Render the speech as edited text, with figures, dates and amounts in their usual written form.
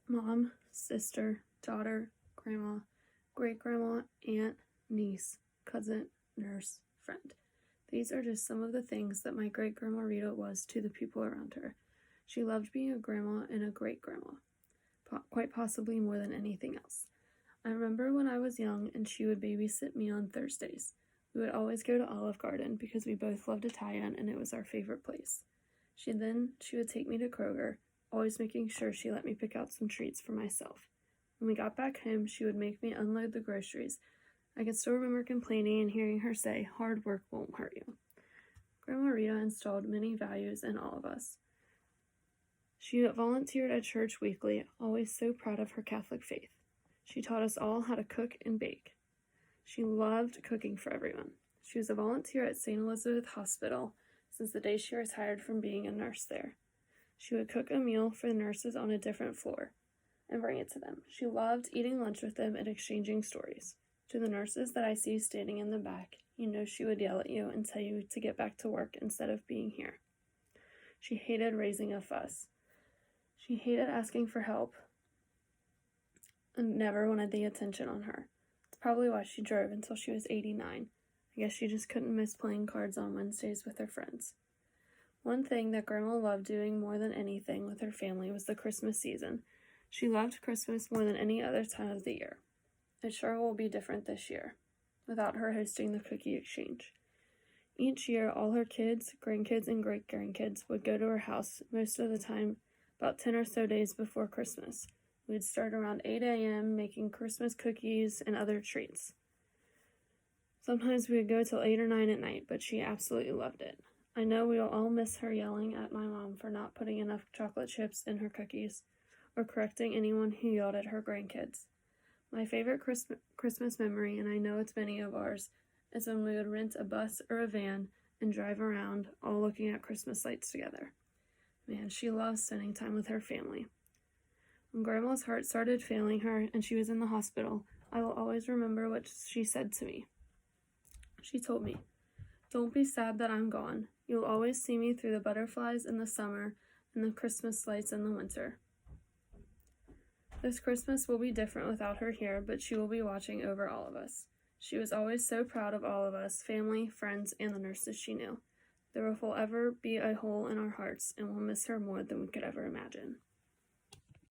mom, sister, daughter, grandma, great-grandma, aunt, niece, cousin, nurse, friend. These are just some of the things that my great-grandma Rita was to the people around her. She loved being a grandma and a great-grandma, quite possibly more than anything else. I remember when I was young and she would babysit me on Thursdays. We would always go to Olive Garden because we both loved Italian and it was our favorite place. She would take me to Kroger, always making sure she let me pick out some treats for myself. When we got back home, she would make me unload the groceries. I could still remember complaining and hearing her say, "Hard work won't hurt you." Grandma Rita installed many values in all of us. She volunteered at church weekly, always so proud of her Catholic faith. She taught us all how to cook and bake. She loved cooking for everyone. She was a volunteer at St. Elizabeth Hospital since the day she retired from being a nurse there. She would cook a meal for the nurses on a different floor and bring it to them. She loved eating lunch with them and exchanging stories. To the nurses that I see standing in the back, you know she would yell at you and tell you to get back to work instead of being here. She hated raising a fuss. She hated asking for help and never wanted the attention on her. It's probably why she drove until she was 89. I guess she just couldn't miss playing cards on Wednesdays with her friends. One thing that Grandma loved doing more than anything with her family was the Christmas season. She loved Christmas more than any other time of the year. It sure will be different this year, without her hosting the cookie exchange. Each year, all her kids, grandkids, and great-grandkids would go to her house, most of the time about 10 or so days before Christmas. We'd start around 8 a.m. making Christmas cookies and other treats. Sometimes we would go till 8 or 9 at night, but she absolutely loved it. I know we will all miss her yelling at my mom for not putting enough chocolate chips in her cookies, or correcting anyone who yelled at her grandkids. My favorite Christmas memory, and I know it's many of ours, is when we would rent a bus or a van and drive around, all looking at Christmas lights together. Man, she loves spending time with her family. When Grandma's heart started failing her and she was in the hospital, I will always remember what she said to me. She told me, "Don't be sad that I'm gone. You'll always see me through the butterflies in the summer and the Christmas lights in the winter." This Christmas will be different without her here, but she will be watching over all of us. She was always so proud of all of us, family, friends, and the nurses she knew. There will forever be a hole in our hearts, and we'll miss her more than we could ever imagine.